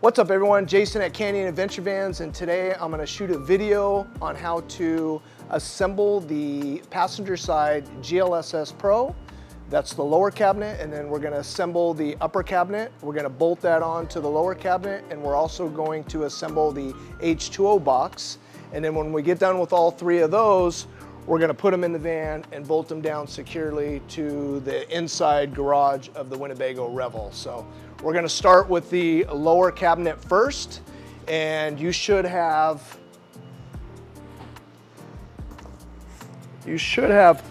What's up everyone, Jason at Canyon Adventure Vans, and today I'm going to shoot a video on how to assemble the passenger side GLSS Pro. That's the lower cabinet, and then we're going to assemble the upper cabinet. We're going to bolt that on to the lower cabinet, and we're also going to assemble the H2O box. And then when we get done with all three of those, we're going to put them in the van and bolt them down securely to the inside garage of the Winnebago Revel. So we're going to start with the lower cabinet first, and you should have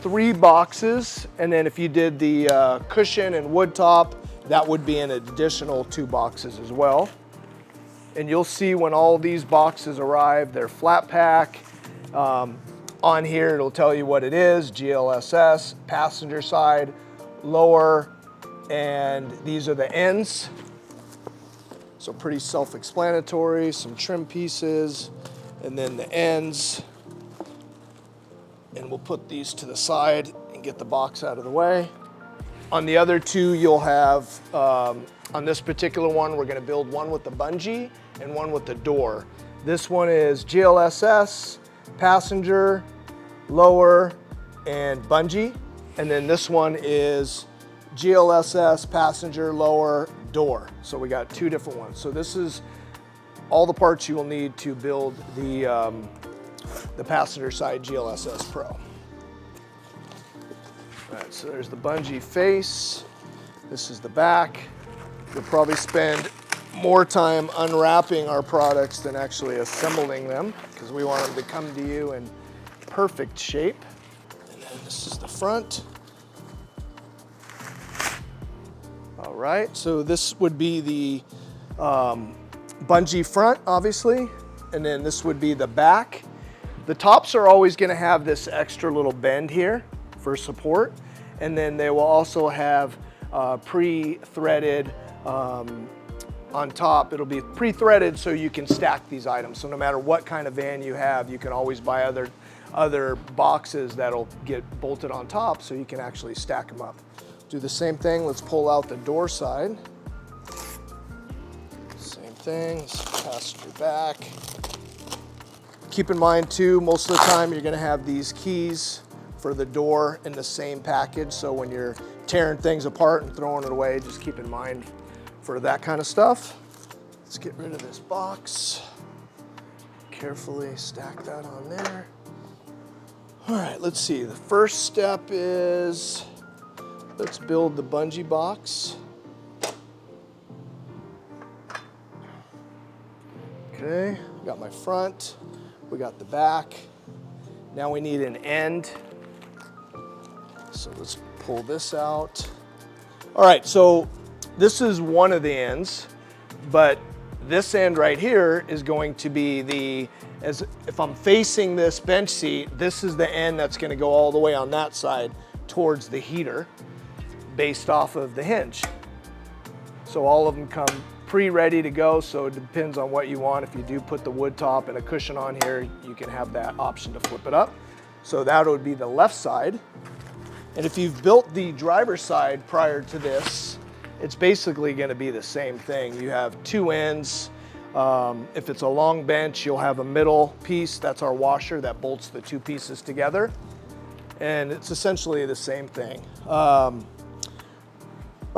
three boxes, and then if you did the cushion and wood top, that would be an additional 2 boxes as well. And you'll see when all these boxes arrive, they're flat pack. On here, it'll tell you what it is: GLSS, passenger side, lower, and these are the ends. So pretty self-explanatory, some trim pieces, and then the ends. And we'll put these to the side and get the box out of the way. On the other two, you'll have, on this particular one, we're gonna build one with the bungee and one with the door. This one is GLSS, passenger, lower, and bungee. And then this one is GLSS, passenger, lower, door. So we got 2 different ones. So this is all the parts you will need to build the passenger side GLSS Pro. All right, so there's the bungee face. This is the back. We'll probably spend more time unwrapping our products than actually assembling them, because we want them to come to you in perfect shape. And then this is the front. All right, so this would be the bungee front, obviously, and then this would be the back. The tops are always going to have this extra little bend here for support, and then they will also have pre-threaded on top. It'll be pre-threaded so you can stack these items. So no matter what kind of van you have, you can always buy other boxes that'll get bolted on top so you can actually stack them up. Do the same thing. Let's pull out the door side. Same thing, passenger back. Keep in mind too, most of the time you're gonna have these keys for the door in the same package. So when you're tearing things apart and throwing it away, just keep in mind for that kind of stuff. Let's get rid of this box. Carefully stack that on there. All right, let's see. The first step is, let's build the bungee box. Okay, got my front, we got the back. Now we need an end. So let's pull this out. All right, so this is one of the ends, but this end right here is going to be if I'm facing this bench seat, this is the end that's gonna go all the way on that side towards the heater based off of the hinge. So all of them come pre-ready to go, so it depends on what you want. If you do put the wood top and a cushion on here, you can have that option to flip it up. So that would be the left side. And if you've built the driver's side prior to this, it's basically going to be the same thing. You have 2 ends. If it's a long bench, you'll have a middle piece. That's our washer that bolts the 2 pieces together. And it's essentially the same thing. All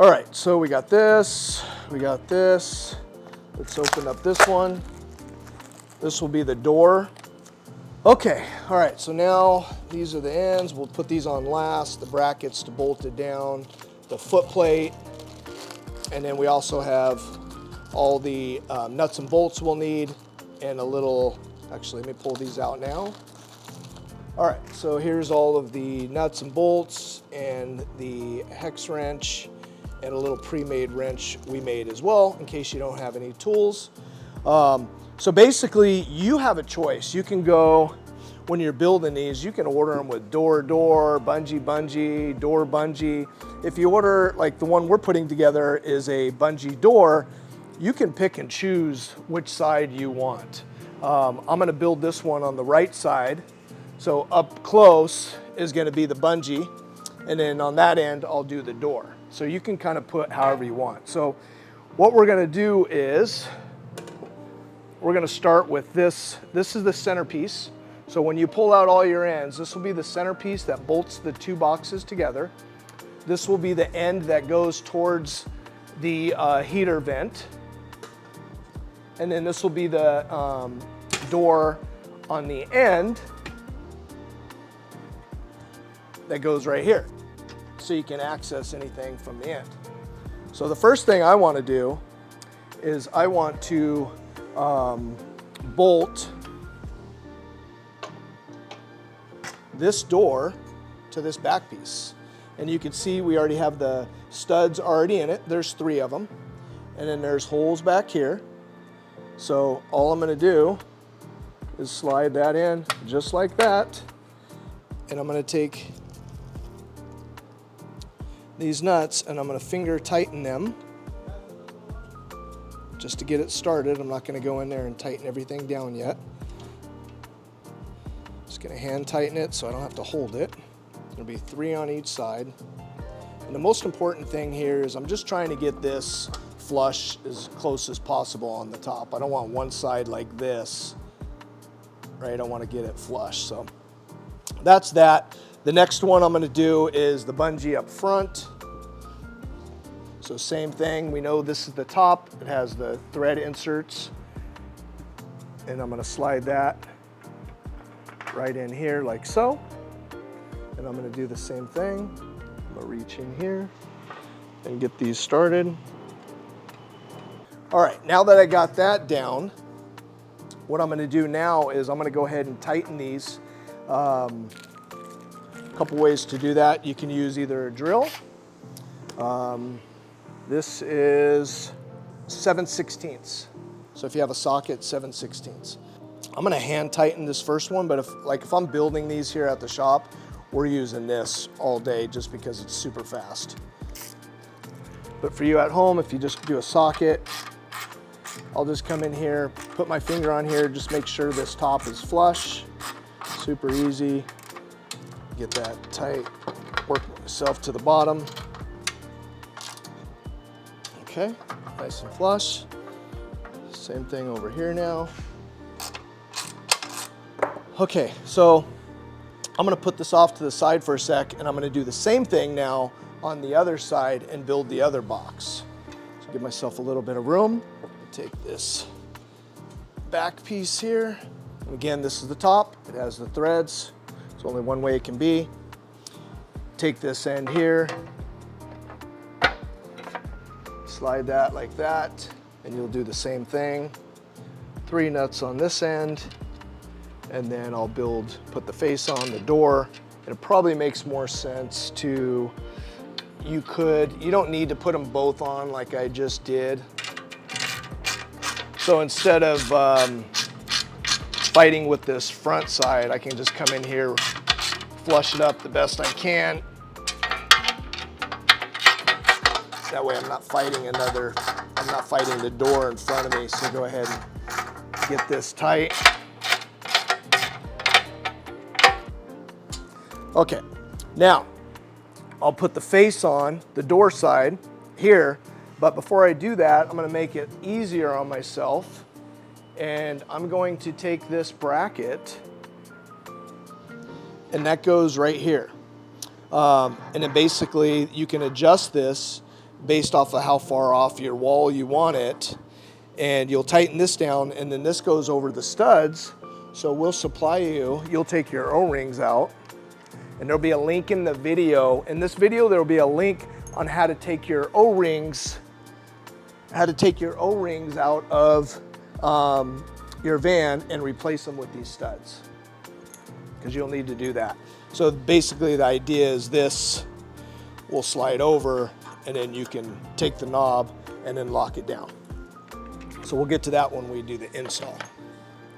right, so we got this, we got this. Let's open up this one. This will be the door. Okay, all right, so now these are the ends. We'll put these on last, the brackets to bolt it down, the foot plate, and then we also have all the nuts and bolts we'll need, and a little, actually let me pull these out now. All right, so here's all of the nuts and bolts and the hex wrench and a little pre-made wrench we made as well in case you don't have any tools. So basically you have a choice. You can go, when you're building these, you can order them with door, bungee, door, bungee. If you order, like the one we're putting together is a bungee door, you can pick and choose which side you want. I'm gonna build this one on the right side. So up close is gonna be the bungee, and then on that end, I'll do the door. So you can kind of put however you want. So what we're gonna do is, we're gonna start with this. This is the centerpiece. So when you pull out all your ends, this will be the centerpiece that bolts the two boxes together. This will be the end that goes towards the heater vent. And then this will be the door on the end that goes right here. So you can access anything from the end. So the first thing I want to do is I want to bolt this door to this back piece. And you can see we already have the studs already in it. There's 3 of them. And then there's holes back here. So all I'm going to do is slide that in just like that. And I'm going to take these nuts and I'm going to finger tighten them just to get it started. I'm not going to go in there and tighten everything down yet. Just going to hand tighten it so I don't have to hold it. It's going to be 3 on each side. And the most important thing here is I'm just trying to get this flush as close as possible on the top. I don't want one side like this, right? I want to get it flush. So that's that. The next one I'm going to do is the bungee up front. So same thing, we know this is the top. It has the thread inserts. And I'm going to slide that right in here like so. And I'm going to do the same thing. I'm going to reach in here and get these started. All right, now that I got that down, what I'm going to do now is I'm going to go ahead and tighten these. A couple ways to do that. You can use either a drill. This is 7/16. So if you have a socket, 7/16. I'm going to hand tighten this first one, but if I'm building these here at the shop, we're using this all day just because it's super fast. But for you at home, if you just do a socket, I'll just come in here, put my finger on here, just make sure this top is flush. Super easy. Get that tight, work myself to the bottom. Okay, nice and flush. Same thing over here now. Okay, so I'm gonna put this off to the side for a sec and I'm gonna do the same thing now on the other side and build the other box. So give myself a little bit of room. Take this back piece here. And again, this is the top. It has the threads. There's only one way it can be. Take this end here, slide that like that, and you'll do the same thing. 3 nuts on this end, and then I'll put the face on the door. It probably makes more sense to, you don't need to put them both on like I just did. So instead of fighting with this front side, I can just come in here, flush it up the best I can. That way I'm not fighting the door in front of me. So go ahead and get this tight. Okay, now I'll put the face on the door side here, but before I do that, I'm gonna make it easier on myself, and I'm going to take this bracket, and that goes right here. And then basically you can adjust this based off of how far off your wall you want it, and you'll tighten this down, and then this goes over the studs. So we'll supply you'll take your O-rings out, and there'll be a link in the video. In this video, there'll be a link on how to take your O-rings, out of your van and replace them with these studs, because you'll need to do that. So basically the idea is this will slide over, and then you can take the knob and then lock it down. So we'll get to that when we do the install.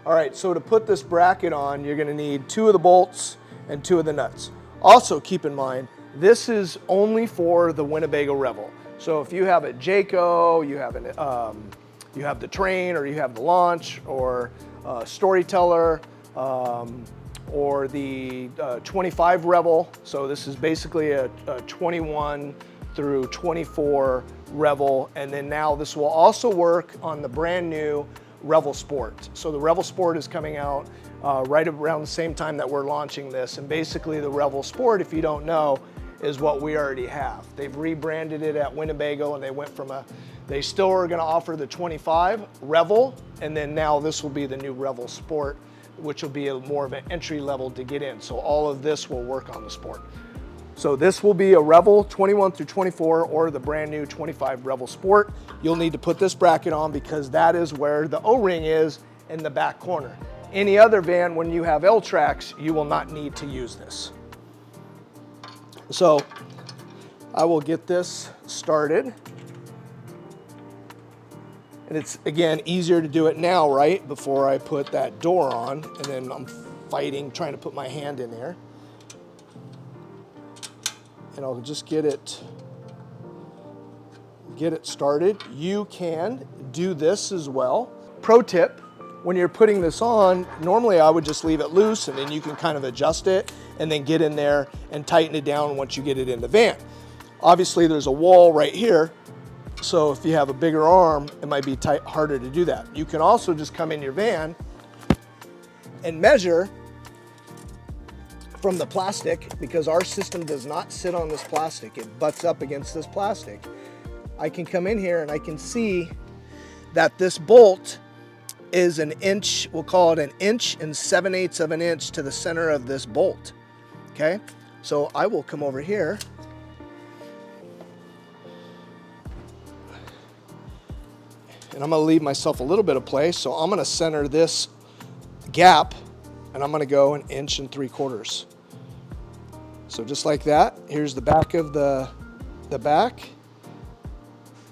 All right, so to put this bracket on, you're gonna need 2 of the bolts and 2 of the nuts. Also keep in mind, this is only for the Winnebago Revel. So if you have a Jayco, you have the Train, or you have the Launch, or Storyteller, or the 25 Revel. So this is basically a 21 through 24 Revel. And then now this will also work on the brand new Revel Sport. So the Revel Sport is coming out right around the same time that we're launching this. And basically the Revel Sport, if you don't know, is what we already have. They've rebranded it at Winnebago, and they went from they still are gonna offer the 25 Revel, and then now this will be the new Revel Sport, which will be more of an entry level to get in. So all of this will work on the Sport. So this will be a Revel 21 through 24 or the brand new 25 Revel Sport. You'll need to put this bracket on because that is where the O-ring is in the back corner. Any other van, when you have L-tracks, you will not need to use this. So I will get this started. And it's, again, easier to do it now, right? Before I put that door on, and then I'm fighting, trying to put my hand in there. And I'll just get it started. You can do this as well. Pro tip, when you're putting this on, normally I would just leave it loose and then you can kind of adjust it and then get in there and tighten it down once you get it in the van. Obviously there's a wall right here, so if you have a bigger arm, it might be harder to do that. You can also just come in your van and measure from the plastic, because our system does not sit on this plastic, it butts up against this plastic. I can come in here and I can see that this bolt is an inch, we'll call it 1 7/8 of an inch to the center of this bolt, okay? So I will come over here and I'm gonna leave myself a little bit of place, so I'm gonna center this gap and I'm gonna go 1 3/4. So just like that, here's the back of the back,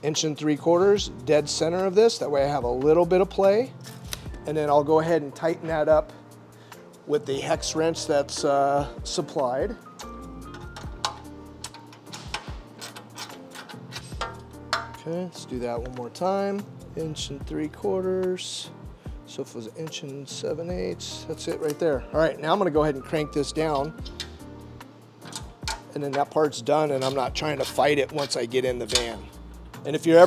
1 3/4, dead center of this. That way I have a little bit of play. And then I'll go ahead and tighten that up with the hex wrench that's supplied. Okay, let's do that one more time. 1 3/4. So if it was 1 7/8, that's it right there. All right, now I'm gonna go ahead and crank this down. And then that part's done, and I'm not trying to fight it once I get in the van. And if you're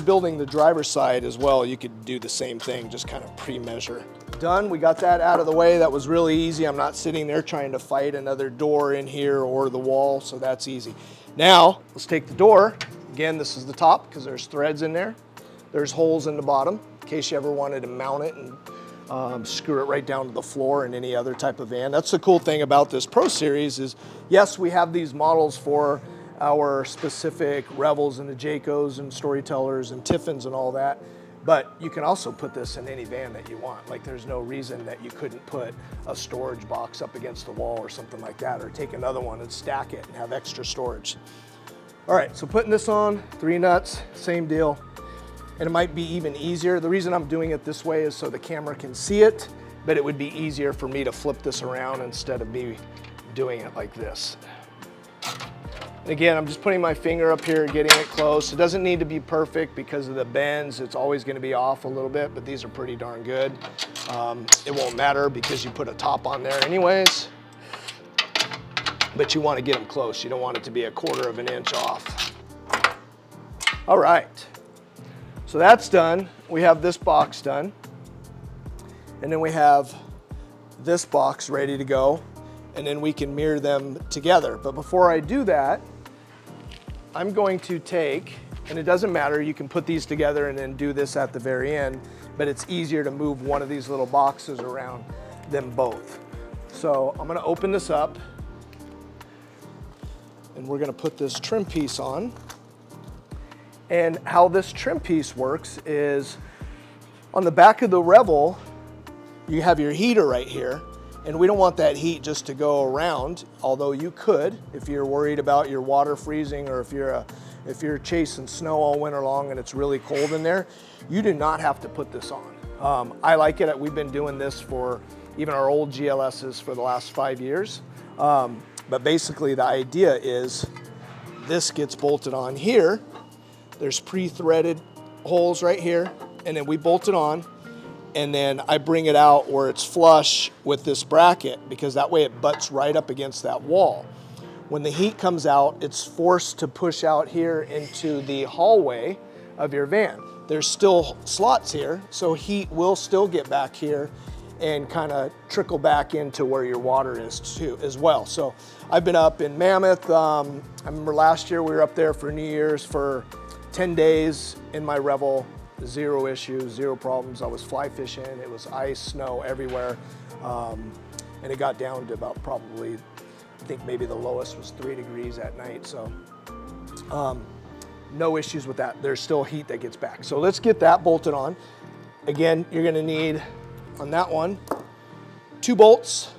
building the driver's side as well, you could do the same thing, just kind of pre-measure. Done, we got that out of the way. That was really easy. I'm not sitting there trying to fight another door in here or the wall, so that's easy. Now, let's take the door. Again, this is the top because there's threads in there. There's holes in the bottom in case you ever wanted to mount it and screw it right down to the floor in any other type of van. That's the cool thing about this Pro Series is, yes, we have these models for our specific Revels and the Jaycos and Storytellers and Tiffins and all that, but you can also put this in any van that you want. Like there's no reason that you couldn't put a storage box up against the wall or something like that, or take another one and stack it and have extra storage. All right, so putting this on, 3 nuts, same deal. And it might be even easier. The reason I'm doing it this way is so the camera can see it, but it would be easier for me to flip this around instead of me doing it like this. And again, I'm just putting my finger up here, getting it close. It doesn't need to be perfect because of the bends. It's always gonna be off a little bit, but these are pretty darn good. It won't matter because you put a top on there anyways, but you wanna get them close. You don't want it to be 1/4 of an inch off. All right. So that's done. We have this box done. And then we have this box ready to go. And then we can mirror them together. But before I do that, I'm going to take, and it doesn't matter, you can put these together and then do this at the very end, but it's easier to move one of these little boxes around them both. So I'm gonna open this up and we're gonna put this trim piece on. And how this trim piece works is on the back of the Revel, you have your heater right here, and we don't want that heat just to go around, although you could if you're worried about your water freezing, or if you're chasing snow all winter long and it's really cold in there. You do not have to put this on. I like it. We've been doing this for even our old GLSs for the last 5 years. But basically the idea is this gets bolted on here. There's pre-threaded holes right here, and then we bolt it on, and then I bring it out where it's flush with this bracket, because that way it butts right up against that wall. When the heat comes out, it's forced to push out here into the hallway of your van. there's still slots here, so heat will still get back here and kind of trickle back into where your water is too as well. So I've been up in Mammoth. I remember last year we were up there for New Year's for 10 days in my Revel, zero issues, zero problems. I was fly fishing, it was ice, snow everywhere. And it got down to about probably, I think maybe the lowest was 3 degrees at night. So no issues with that. There's still heat that gets back. So let's get that bolted on. Again, you're gonna need, on that one, 2 bolts,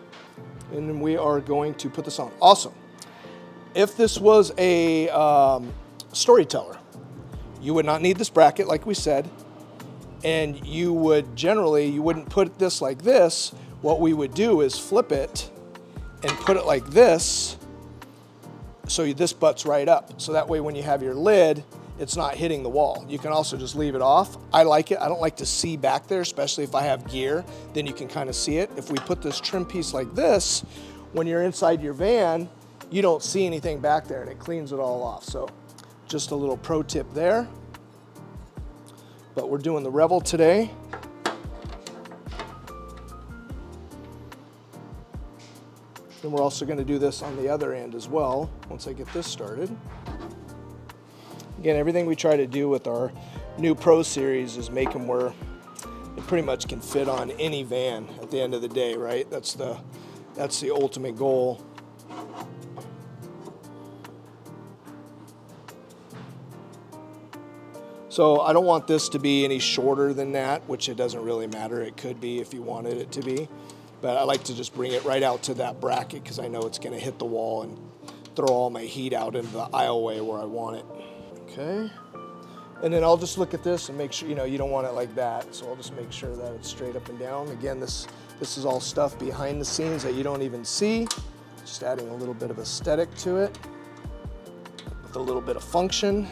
and then we are going to put this on. Awesome. If this was a Storyteller, you would not need this bracket like we said, and you would generally, you wouldn't put this like this. What we would do is flip it and put it like this, so this butts right up. So that way when you have your lid, it's not hitting the wall. You can also just leave it off. I like it. I don't like to see back there, especially if I have gear, then you can kind of see it. If we put this trim piece like this, when you're inside your van, you don't see anything back there and it cleans it all off. So just a little pro tip there. But we're doing the Revel today. Then we're also going to do this on the other end as well, once I get this started. Again, everything we try to do with our new Pro Series is make them where it pretty much can fit on any van at the end of the day, right? That's the ultimate goal. So I don't want this to be any shorter than that, which it doesn't really matter. It could be if you wanted it to be. But I like to just bring it right out to that bracket because I know it's going to hit the wall and throw all my heat out into the aisleway where I want it. Okay. And then I'll just look at this and make sure, you don't want it like that. So I'll just make sure that it's straight up and down. Again, this is all stuff behind the scenes that you don't even see. Just adding a little bit of aesthetic to it with a little bit of function.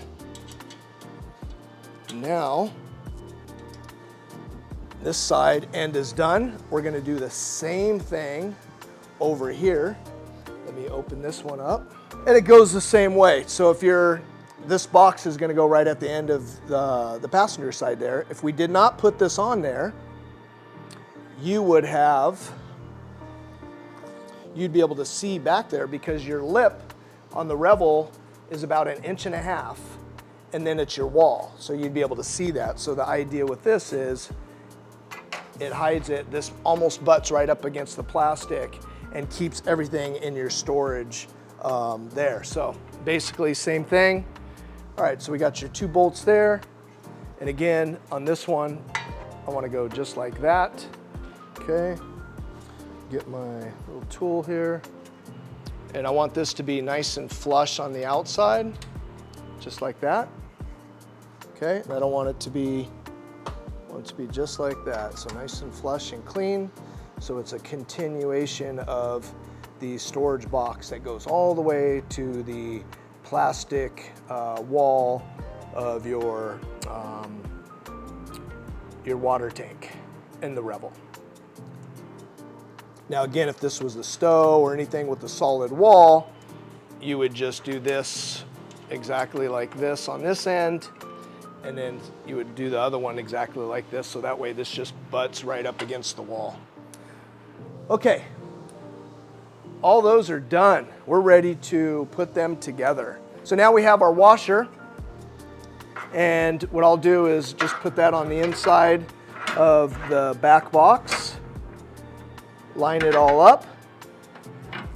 Now, this side end is done. We're gonna do the same thing over here. Let me open this one up. And it goes the same way. So if this box is gonna go right at the end of the passenger side there. If we did not put this on there, you'd be able to see back there because your lip on the Revel is about 1.5 inches, and then it's your wall. So you'd be able to see that. So the idea with this is, it hides it. This almost butts right up against the plastic and keeps everything in your storage there. So basically same thing. All right, so we got your 2 bolts there. And again, on this one, I wanna go just like that. Okay, get my little tool here. And I want this to be nice and flush on the outside, just like that. Okay, and I don't want it to be just like that. So nice and flush and clean. So it's a continuation of the storage box that goes all the way to the plastic wall of your water tank in the Revel. Now again, if this was the Stow or anything with a solid wall, you would just do this exactly like this on this end, and then you would do the other one exactly like this, so that way this just butts right up against the wall. Okay, all those are done. We're ready to put them together. So now we have our washer, and what I'll do is just put that on the inside of the back box, line it all up,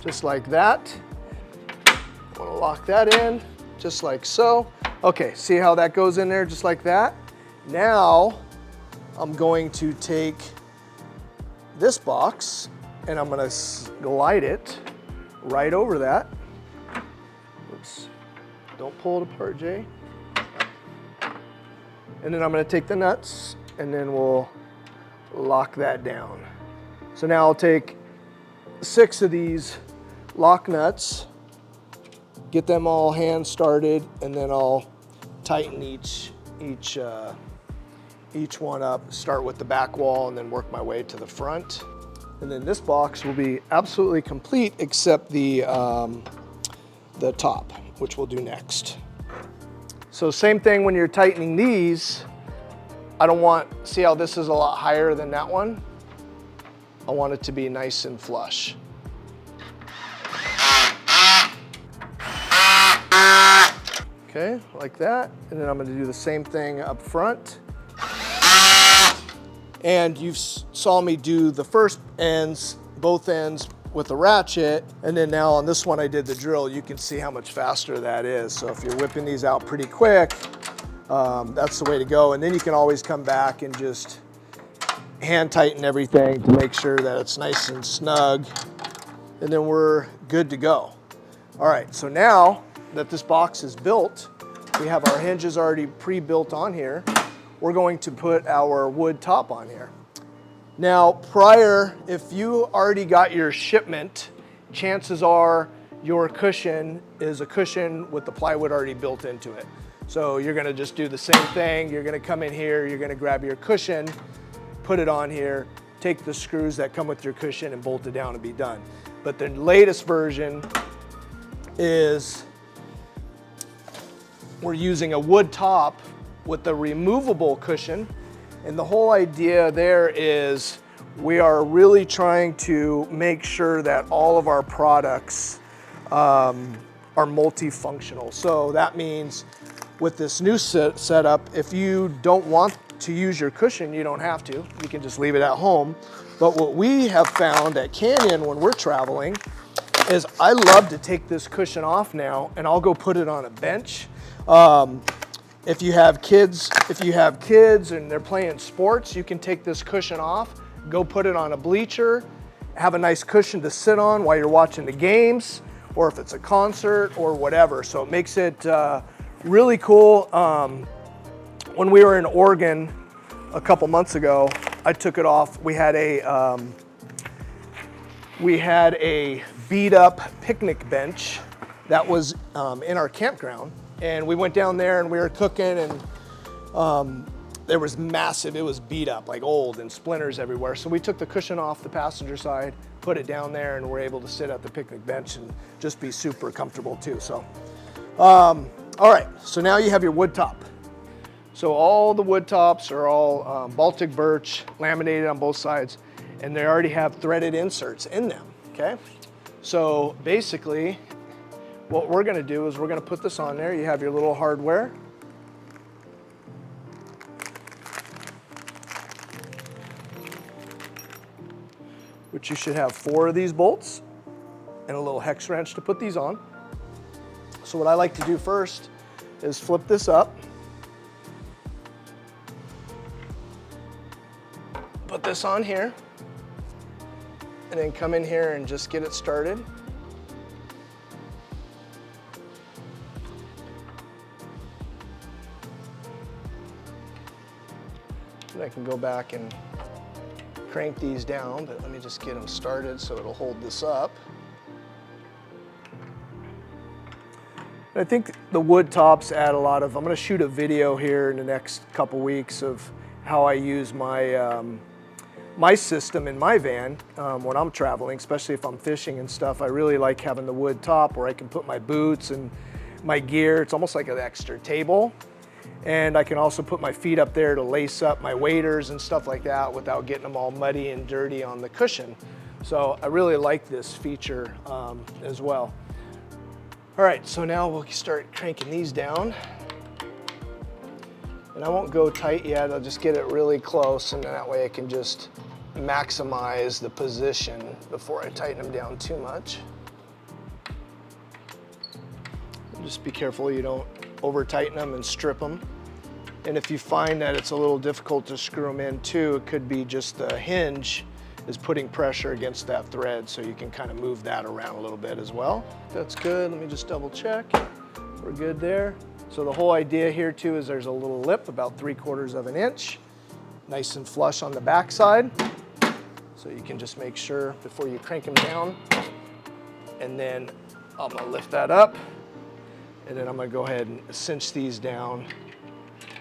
just like that. I want to lock that in, just like so. Okay, see how that goes in there, just like that? Now, I'm going to take this box and I'm gonna glide it right over that. Oops, don't pull it apart, Jay. And then I'm gonna take the nuts and then we'll lock that down. So now I'll take 6 of these lock nuts, get them all hand started, and then I'll tighten each one up, start with the back wall and then work my way to the front. And then this box will be absolutely complete except the top, which we'll do next. So same thing when you're tightening these, I don't want, see how this is a lot higher than that one? I want it to be nice and flush. Okay, like that. And then I'm gonna do the same thing up front. And you saw me do the first ends, both ends with the ratchet. And then now on this one, I did the drill. You can see how much faster that is. So if you're whipping these out pretty quick, that's the way to go. And then you can always come back and just hand tighten everything to make sure that it's nice and snug. And then we're good to go. All right, so now that this box is built, we have our hinges already pre-built on here. We're going to put our wood top on here. Now, prior, if you already got your shipment, chances are your cushion is a cushion with the plywood already built into it. So you're gonna just do the same thing. You're gonna come in here, you're gonna grab your cushion, put it on here, take the screws that come with your cushion and bolt it down and be done. But the latest version is we're using a wood top with a removable cushion. And the whole idea there is we are really trying to make sure that all of our products are multifunctional. So that means with this new setup, if you don't want to use your cushion, you don't have to. You can just leave it at home. But what we have found at Canyon when we're traveling is I love to take this cushion off now and I'll go put it on a bench. If you have kids and they're playing sports, you can take this cushion off, go put it on a bleacher, have a nice cushion to sit on while you're watching the games, or if it's a concert or whatever. So it makes it really cool. When we were in Oregon a couple months ago, I took it off. We had a beat up picnic bench that was in our campground. And we went down there and we were cooking and there was massive, it was beat up, like old and splinters everywhere. So we took the cushion off the passenger side, put it down there and we're able to sit at the picnic bench and just be super comfortable too. So, all right, so now you have your wood top. So all the wood tops are all Baltic birch, laminated on both sides, and they already have threaded inserts in them, okay? So basically, what we're gonna do is we're gonna put this on there. You have your little hardware. Which you should have 4 of these bolts and a little hex wrench to put these on. So what I like to do first is flip this up. Put this on here. And then come in here and just get it started. And I can go back and crank these down, but let me just get them started so it'll hold this up. And I think the wood tops add a lot of, I'm gonna shoot a video here in the next couple weeks of how I use my, my system in my van when I'm traveling, especially if I'm fishing and stuff. I really like having the wood top where I can put my boots and my gear. It's almost like an extra table. And I can also put my feet up there to lace up my waders and stuff like that without getting them all muddy and dirty on the cushion. So I really like this feature as well. All right, so now we'll start cranking these down. And I won't go tight yet, I'll just get it really close and that way I can just maximize the position before I tighten them down too much. Just be careful you don't over tighten them and strip them. And if you find that it's a little difficult to screw them in too, it could be just the hinge is putting pressure against that thread, so you can kind of move that around a little bit as well. That's good, let me just double check. We're good there. So the whole idea here too is there's a little lip about 3/4 of an inch, nice and flush on the back side. So you can just make sure before you crank them down. And then I'm gonna lift that up. And then I'm gonna go ahead and cinch these down.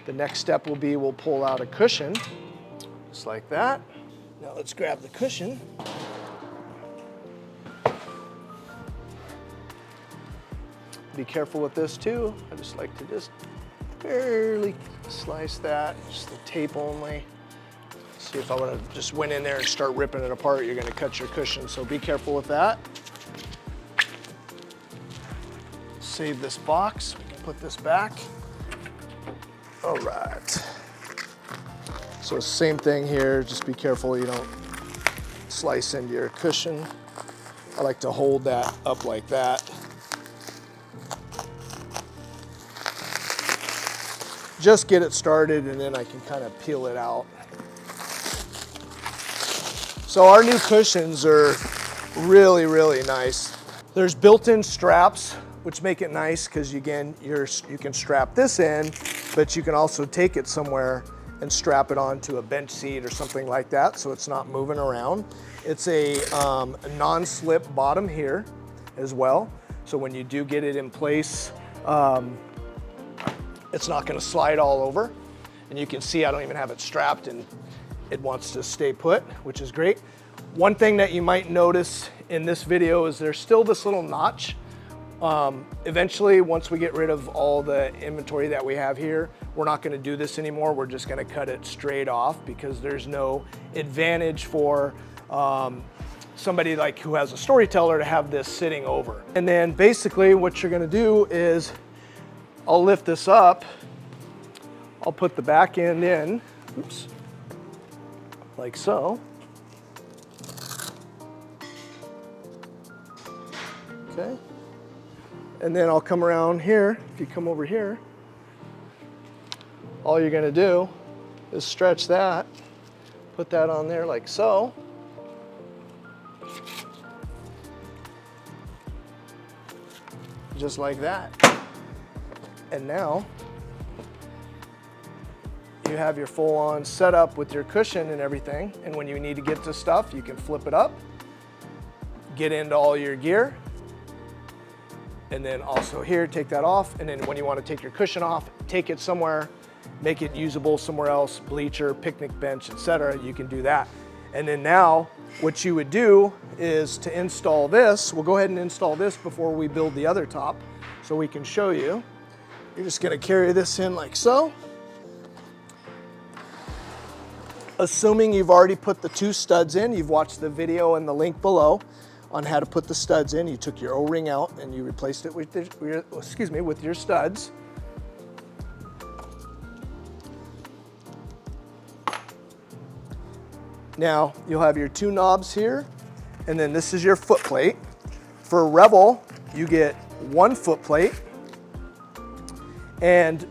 The next step will be we'll pull out a cushion, just like that. Now let's grab the cushion. Be careful with this too. I just like to just barely slice that, just the tape only. See, if I would have just went in there and start ripping it apart, you're gonna cut your cushion, so be careful with that. Save this box, we can put this back. All right. So same thing here, just be careful you don't slice into your cushion. I like to hold that up like that. Just get it started and then I can kind of peel it out. So our new cushions are really, really nice. There's built-in straps, which make it nice because again, you can strap this in, but you can also take it somewhere and strap it onto a bench seat or something like that so it's not moving around. It's a non-slip bottom here as well. So when you do get it in place, it's not gonna slide all over. And you can see I don't even have it strapped and it wants to stay put, which is great. One thing that you might notice in this video is there's still this little notch. Eventually, once we get rid of all the inventory that we have here, we're not gonna do this anymore. We're just gonna cut it straight off because there's no advantage for somebody like who has a Storyteller to have this sitting over. And then basically what you're gonna do is I'll lift this up, I'll put the back end in, oops, like so. Okay. And then I'll come around here. If you come over here, all you're gonna do is stretch that, put that on there like so. Just like that. And now you have your full-on setup with your cushion and everything. And when you need to get to stuff, you can flip it up, get into all your gear, and then also here, take that off. And then when you want to take your cushion off, take it somewhere, make it usable somewhere else, bleacher, picnic bench, etc. You can do that. And then now what you would do is to install this, we'll go ahead and install this before we build the other top so we can show you. You're just gonna carry this in like so. Assuming you've already put the 2 studs in, you've watched the video in the link below on how to put the studs in. You took your O-ring out and you replaced it with with your studs. Now you'll have your 2 knobs here, and then this is your foot plate. For Revel, you get 1 foot plate and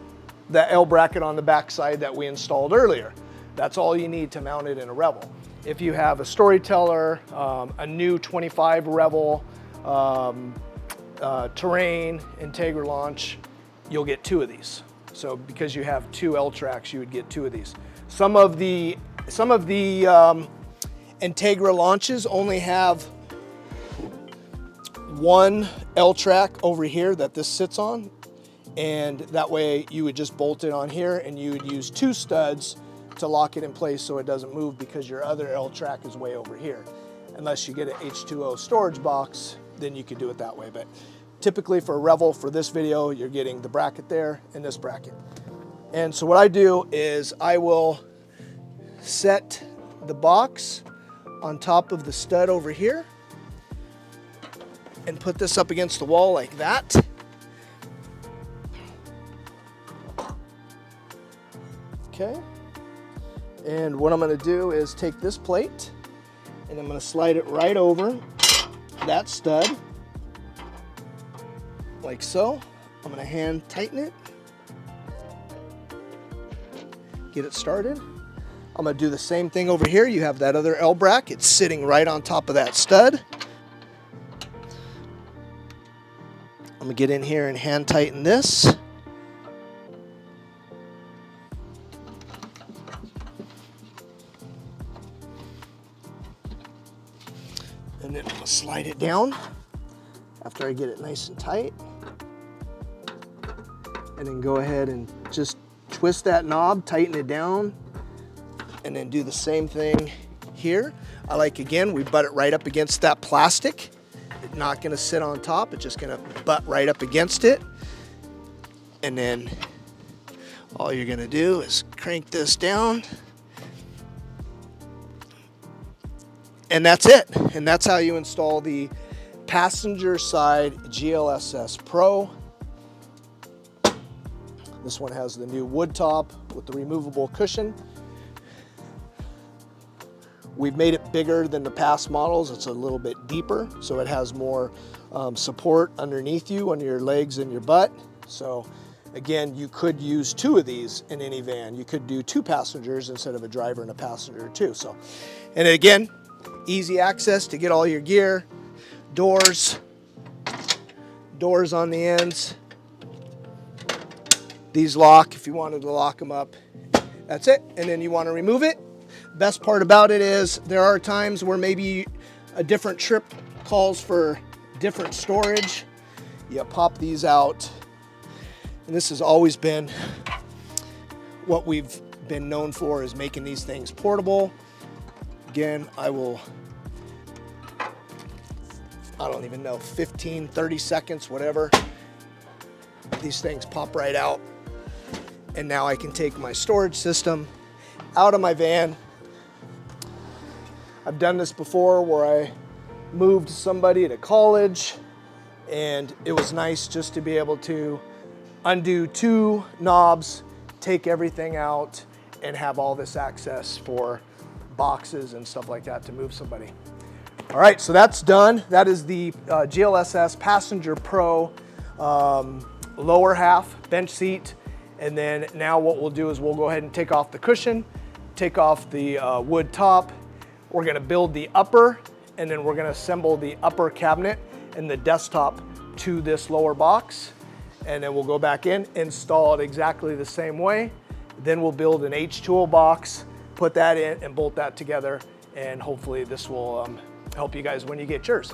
the L bracket on the back side that we installed earlier. That's all you need to mount it in a Revel. If you have a Storyteller, a new 25 Revel, Terrain, Entegra launch, you'll get 2 of these. So because you have 2 L tracks, you would get 2 of these. Some of the Entegra launches only have 1 L track over here that this sits on, and that way you would just bolt it on here and you would use 2 studs to lock it in place so it doesn't move because your other L track is way over here. Unless you get an H2O storage box, then you could do it that way. But typically for a Revel, for this video, you're getting the bracket there and this bracket. And so what I do is I will set the box on top of the stud over here and put this up against the wall like that. Okay. And what I'm going to do is take this plate and I'm going to slide it right over that stud like so. I'm going to hand tighten it, get it started. I'm going to do the same thing over here. You have that other L bracket sitting right on top of that stud. I'm going to get in here and hand tighten this. And then I'm going to slide it down after I get it nice and tight. And then go ahead and just twist that knob, tighten it down, and then do the same thing here. I like, again, we butt it right up against that plastic. It's not going to sit on top. It's just going to butt right up against it. And then All you're gonna do is crank this down, and that's it. And that's how you install the passenger side GLSS Pro. This one has the new wood top with the removable cushion. We've made it bigger than the past models. It's a little bit deeper, so it has more support underneath you, under your legs and your butt. So again, you could use 2 of these in any van. You could do 2 passengers instead of a driver and a passenger too. So, and again, easy access to get all your gear, doors on the ends. These lock if you wanted to lock them up. That's it. And then you want to remove it. Best part about it is there are times where maybe a different trip calls for different storage. You pop these out. And this has always been what we've been known for, is making these things portable. Again, I don't even know, 15, 30 seconds, whatever. These things pop right out. And now I can take my storage system out of my van. I've done this before where I moved somebody to college, and it was nice just to be able to undo 2 knobs, take everything out, and have all this access for boxes and stuff like that to move somebody. All right, so that's done. That is the GLSS Passenger Pro lower half bench seat. And then now what we'll do is we'll go ahead and take off the cushion, take off the wood top. We're gonna build the upper, and then we're gonna assemble the upper cabinet and the desktop to this lower box. And then we'll go back in, install it exactly the same way. Then we'll build an H2O box, put that in and bolt that together. And hopefully this will help you guys when you get yours.